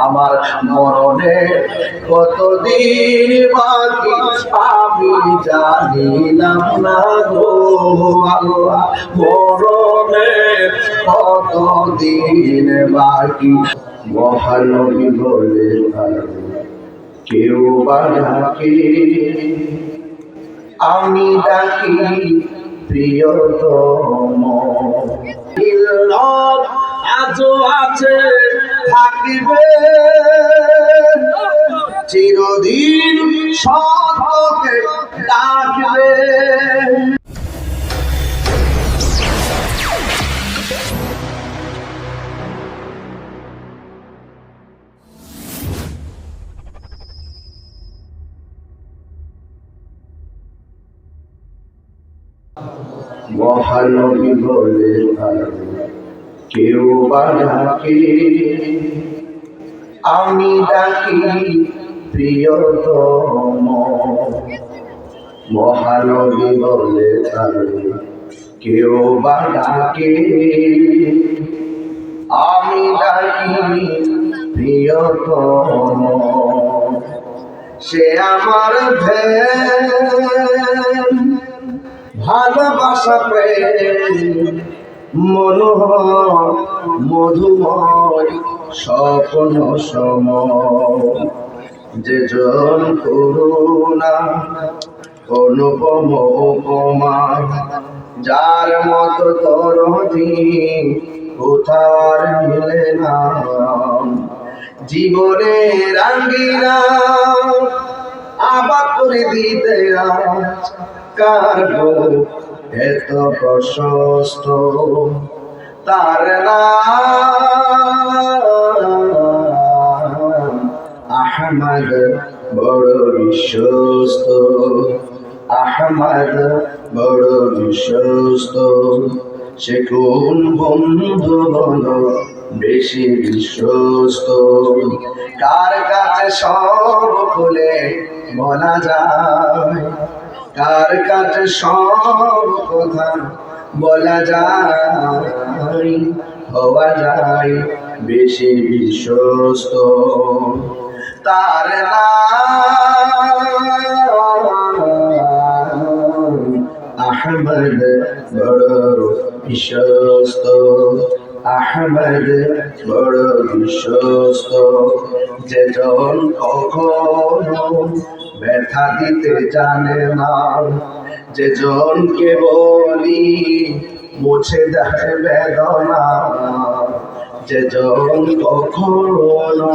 আমার মরণে কতদিন বাকি আমি জানিলাম না গো আল্লাহ, মরণে কতদিন বাকি। মহানবী বলে কেউ বা ডাকে, আমি ডাকি প্রিয়তম। আজও আছে, থাকিবে চিরদিন, সত্যকে ডাকবে। মহানবী বলে কেউ বা ডাকে, আমি ডাকি প্রিয়তম। মহানবী বলে কেউ বা ডাকে, আমি ডাকি প্রিয়তম। সে আমার ধ্যান, ভালোবাসা প্রেম, মনোহর মধুময় স্বপ্ন সম। যে জন করুণা অনুপম উপমা, যার মতো দরদি কোথার মিলে না। জীবনের আঙ্গিনা আবাদ করে দিতে আজ কার এত প্রশস্ত, তার নাম আহমদ বড় বিশ্বস্ত। আহমদ বড় বিশ্বস্ত, সে কোন বন্ধু বলো বেশি বিশ্বস্ত। কার কাছে সব খুলে বলা যায়, কার কাছে সব কথা বলা যায়, হওয়া যায় বেশি বিশ্বস্ত। তার নাম আহমদ বড় বিশ্বস্ত। আহমদ বড় বিশ্বস্ত, যে জন কখনো ব্যথা দিতে জানে না, যে জনকে বলি মুছে দেয় বেদনা। যে জন কখনো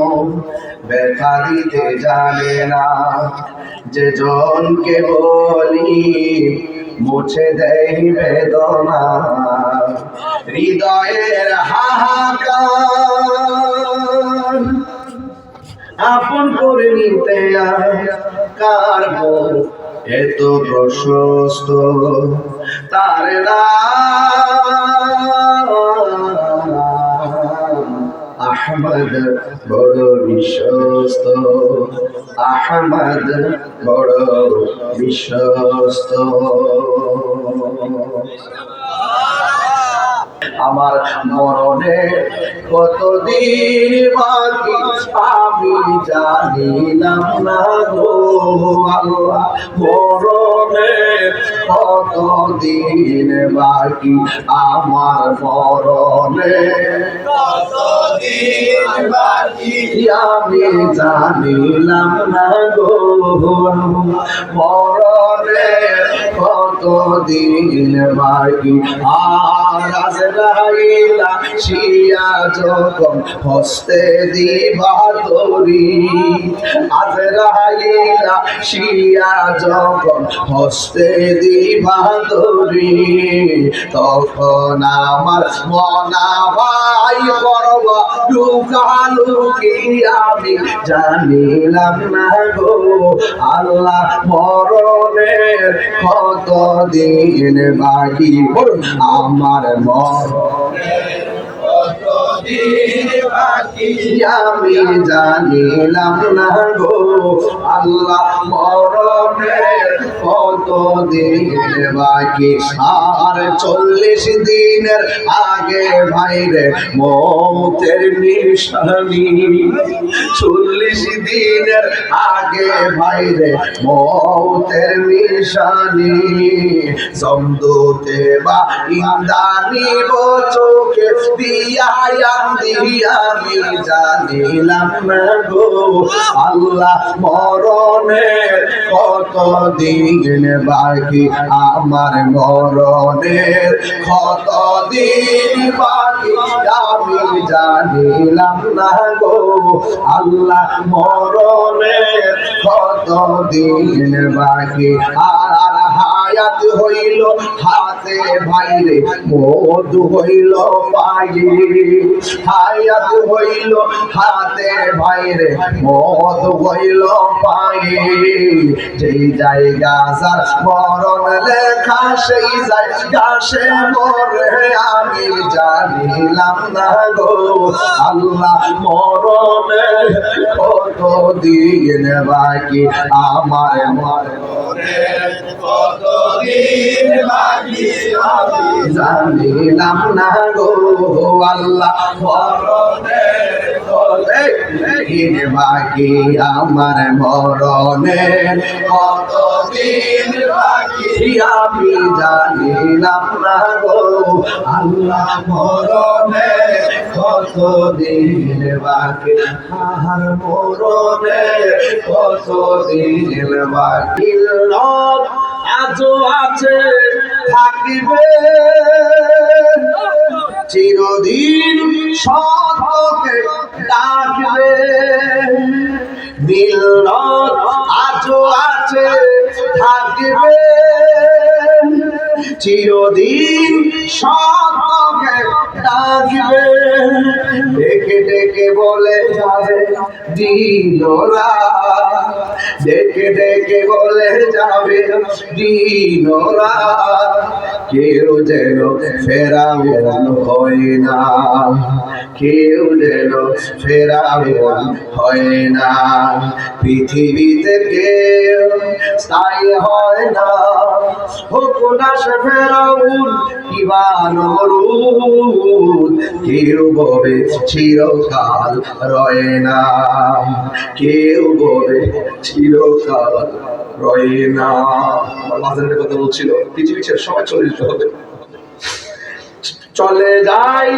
ব্যথা দিতে জানে না, যে জনকে বলি মুছে দেয় বেদনা। হৃদয়ের হাহাকার আপন করে নিতে কার এত প্রশস্ত, তার নাম আহমদ বড় বিশ্বস্ত। আহমদ বড় বিশ্বস্ত। আমার মরণে কতদিন বাকি আমি জানিলাম না গো আল্লাহ, মরণে কতদিন বাকি আমার মরণে কতদিন বাকি আমি জানিলাম না গো মরণে কতদিন বাকি। আর আজরাইলা শিয়া যখন হস্তে দিবা তরি, আজরাইলা শিয়া যখন হস্তে দিবা তরি, তখন আমার মনা ভাই করব লুকালুকি আমি জানিলাম না গো আল্লাহ, মরণের কতদিন বাকি আমার মরণের দিন বাকি আমি জানিলাম না গো আল্লাহ মরণের কত দিন বাকি আর 40 দিনের আগে ভাইরে মৌতের নিশানি 40 দিনের আগে ভাইরে মৌতের নিশানি জমদুতে বা ইন্দানি চোখে দিয়া আমি জানিলাম না গো আল্লাহ মরণের কত দিন বাকি আমার মরণের কত দিন বাকি আমি জানিলাম না গো আল্লাহ মরণের কত দিন বাকি আর হায়াত হইল হাতে ভাইরে মদ হইল পায়ে হায়াত হইল হাতে ভাইরে মদ হইল পায়ে যেই জায়গা যার মরণ লেখা সেই জায়গা সে মরে আমি জানিলাম না গো আল্লাহ মরণে কত দিন বাকি আমার মরণে কত দিন বাকি আমি জানিলাম না গো আল্লাহ মরণে দিন বাকি আমার মরণে কত দিন বাকি আমি জানিলাম না গো আল্লাহ মরণে কত দিন বাকি আর মরণে কত দিন বাকি আজও আছে থাকিবে চিরদিন সত্যকে ডাকবে মিল্লত আজও আছে থাকবে চিরদিন সত্যকে ডাকবে ডেকে ডেকে বলে যাবে দিনরা ডেকে ডেকে বলে যাবে দিনরা কেউ যেন ফেরাউন হয় না কেউ যেন ফেরাউন হয় না পৃথিবীতে কেউ স্থায়ী হয় না হোক না সে ফেরাউন কিবা নমরুদ কেউ বলে চিরকাল রয় না কেউ বলে চিরকাল রয় না মাঝে কথা বলছিল পৃথিবী ছেড়ে সবাই চলে যেতে হবে চলে যাই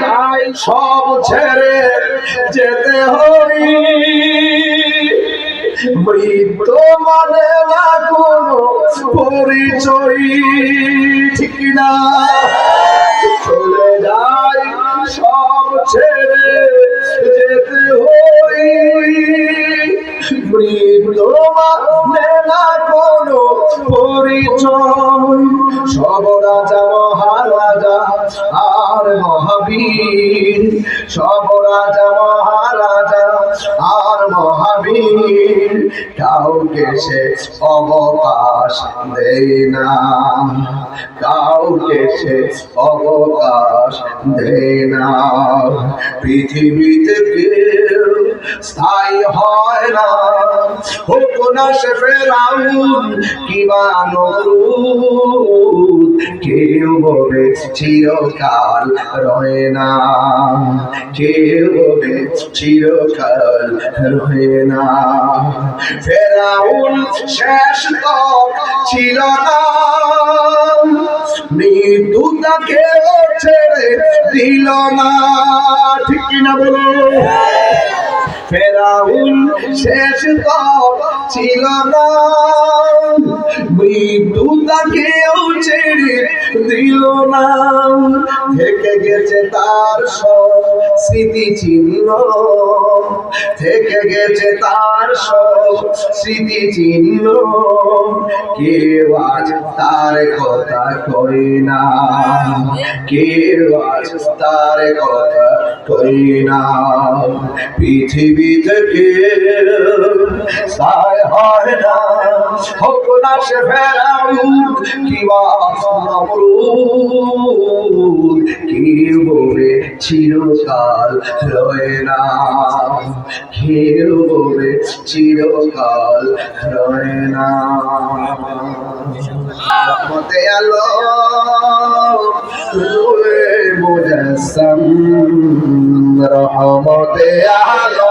সব ছেড়ে যেতে হই মৃত্যু মানে না কোনো পরিচয় ঠিক না চলে যাই সব ছেড়ে যেতে হই মৃত্যু মানে না কোনো পরিচয় সব রাজা মহারাজা আর মহাবীর সব রাজা মহারাজা আর মহাবীর কাউকে সে অবকাশ দেয় না কাউকে সে অবকাশ দেয় না পৃথিবীতে কেউ স্থায়ী হয় না হোক না সে ফেরাউন কিবা নমরুদ কেউ বলে চিরকাল রয় না কেউ বলে চিরকাল রয় না ফেরাউন শেষ তো ছিল না মৃত্যু তাকে ছেড়ে দিল না ঠিক কিনা বলো ফেরাউন শেষ তো ছিল না মৃত্যু তাকেও ছেড়ে দিল না থেকে গেছে তার সব স্মৃতি চিহ্ন থেকে গেছে তার সব স্মৃতি চিহ্ন, কেউ আজ তার কথা কই না, কেউ আজ তার কথা কই না। পৃথিবী থেকে ছাই হয় না, হোক না সে ফেরাউন কিংবা নমরুদ, কেউ বলে চিরকাল রয় না, কেউ বলে চিরকাল রয় না। রহমতে আলম নূরে মুজাসসাম, রহমতে আলম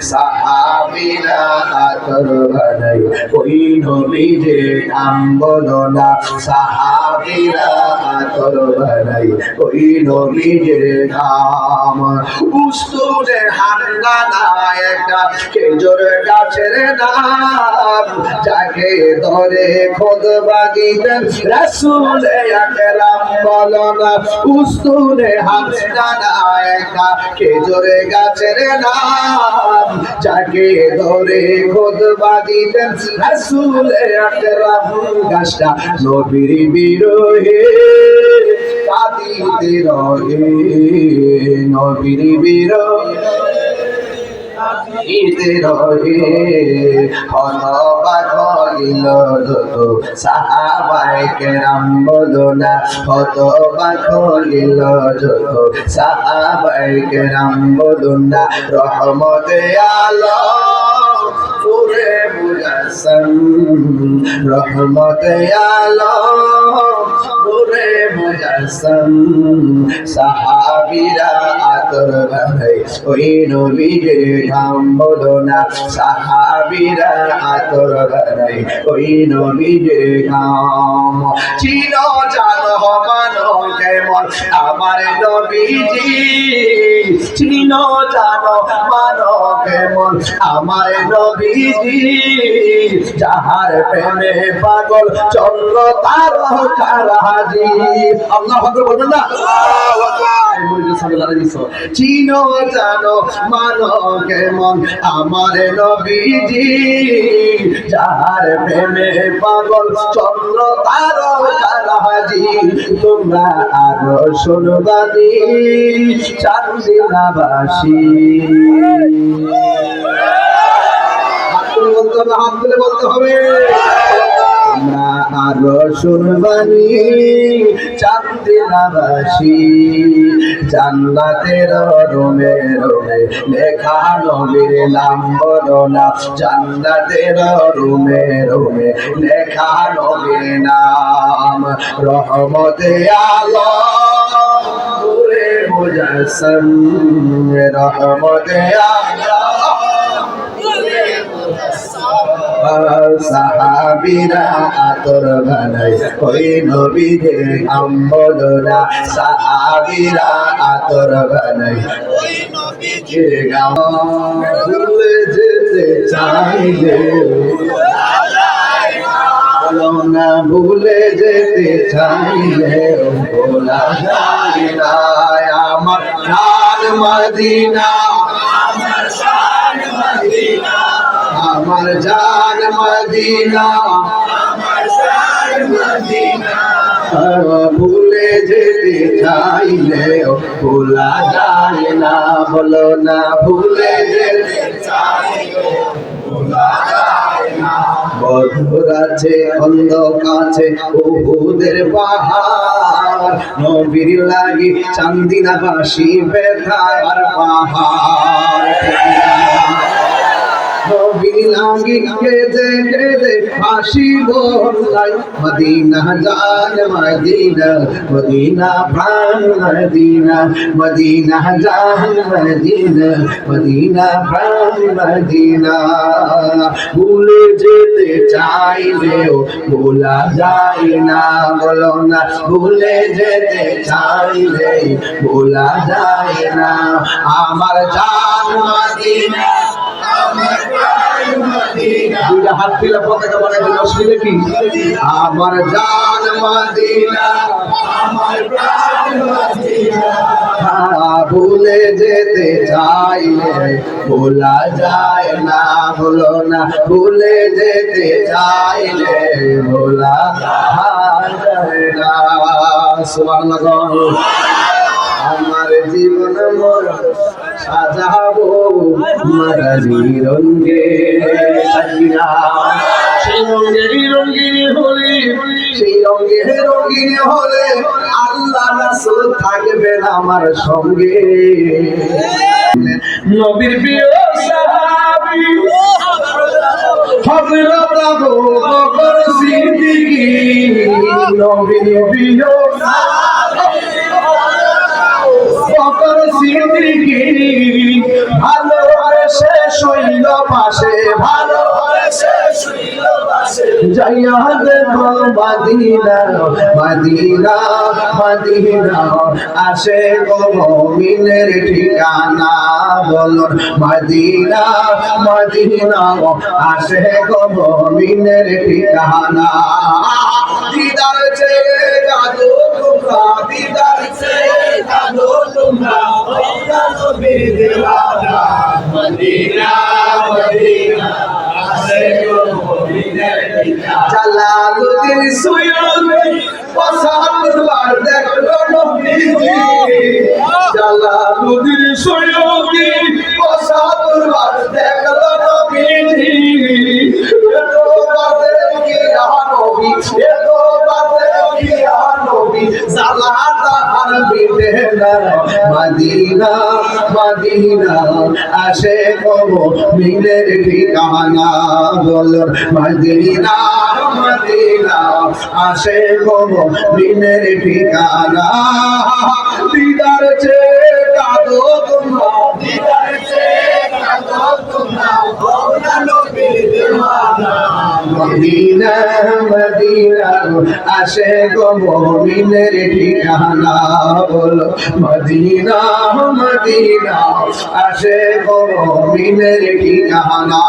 সাহাবীরা আতর বানাই ওই নবীজে নাম বলো না, সাহাবীরা আতর বানাই ওই নবীজে নাম। উস্তুরে হান্নানা একটা খেজুর গাছের নাম, যাকে ধরে খুতবা দিতেন রাসূল আকরাম বলো না। উস্তুরে হান্নানা একটা খেজুর গাছের নাম, যাকে ধরে খুতবা দিতেন রাসূল আকরাম। গাছটা নবীর বিরহে কাঁদিতে রহে, নবীর বিরহে কাঁদিতে রহে। হতবাক হইল যত সাহাবায়ে কেরাম বলো না, হতবাক হইল যত সাহাবায়ে কেরাম বলো না। রহমতে আলম নূরে মুজাসসাম, রহমতে আলম নূরে মুজাসসাম, সাহাবীরা আতর বানাই ওই নবীজে নাম বলো না, সাহাবীরা আতর বানাই ওই নবীজে নাম। চিনো জানো মানো কেমন আমার নবীজি, চিনো জানো মানো কেমন আমার নবীজি, যাহার প্রেমে পাগল চন্দ্র তারকারাজি। আল্লাহু আকবার বলবেন না? চিনো জানো মানো কেমন আমার নবীজি, যাহার প্রেমে পাগল চন্দ্র তারকারাজি। তোমরা আরো শুনবানি চান্দিনাবাসী, হাত তুলে বলতে হবে। আমরা আরো শুনবানি চান্দিনাবাসী, জান্নাতের রুমে রুমে লেখা নবীর নাম বলো না, জান্নাতের রুমে রুমে লেখা নবীর নাম। রহমতে আলম নূরে মুজাসসাম, রহমতে আলম সাহাবীরা আতর বানাই ওই নবীজে নাম বলো না, সাহাবীরা আতর বানাই ওই নবীজে নাম। ভুলে যেতে চাইলে বলো না, ভুলে যেতে চাইলে ভোলা যায় না। আমার জান মদিনা, আমার জান মদিনা, আমার জান মদিনা, আমার জান মদিনা। ভুলে যেতে চাইলে ভোলা যায় না, বলো না ভুলে যেতে চাইলে ভোলা যায় না। বধুর আছে খন্দকাছে উহুদের পাহাড়, নবীর লাগি চান্দিনাবাসী ব্যথার পাহাড়। নবীর লাগি কেঁদে কেঁদে হাসি বলাই, মদিনা জান মদিনা, মদিনা প্রাণ মদিনা, মদিনা জান মদিনা, মদিনা প্রাণ মদিনা। ভুলে যেতে চাইলেও ভোলা যায় না, বলো না ভুলে যেতে চাইলে ভোলা যায় না। আমার জান মদিনা, দুইটা হাত দিলে পতাকা বানাই দিলে অসুবিধা কি? আমার জান মদিনা, আমার প্রাণ মদিনা, ভুলে যেতে চাইলে ভোলা যায় না, হলো না ভুলে যেতে চাইলে ভোলা যায় না। সুবহানাল্লাহ। আমার জীবন মোর সাজাবো মারারি রঙে, সেই রঙের রঙিনী হলে, সেই রঙের রঙিনী হলে আল্লাহ রাসূল থাকবেন আমার সঙ্গে। নবীর প্রিয় সাহাবী হযরত আবু বকর সিদ্দিক, নবীর প্রিয় বকর সিদ্দিক ভালোবেসে শৈল পাশে, ভালোবেসে শৈল পাশে যাইয়া দেখো মদিনা, মদিনা মদিনা আসে গো মুমিনের ঠিকানা, বলুন মদিনা মদিনা আসে গো মুমিনের ঠিকানা। দিদার চেয়ে কাঁদো তোমরা, দিদার চেয়ে কাঁদো তোমরা, নবীর দিওয়ানা, মদিনা মদিনা আসে গো মুমিনের ঠিকানা। জালালউদ্দিন সুয়ুতি পছন্দবার দেখলো নবীজি, জালালউদ্দিন সুয়ুতি পছন্দবার দেখলো নবীজি, এতো বাদে কি নবী, এতো বাদে কি নবী, জালাতা আর বিতে না, মদিনা মদিনা আসে গো মুমিনের ঠিকানা, বলুন মদিনা মদিনা আসে গো মুমিনের ঠিকানা। দিদার চেয়ে কাঁদো তোমরা, দিদার চেয়ে কাঁদো তোমরা, মওলা নবীর দিওয়ানা, মদিনা মদিনা আসে গো মুমিনের ঠিকানা, বলো মদিনা মদিনা আসে গো মুমিনের ঠিকানা।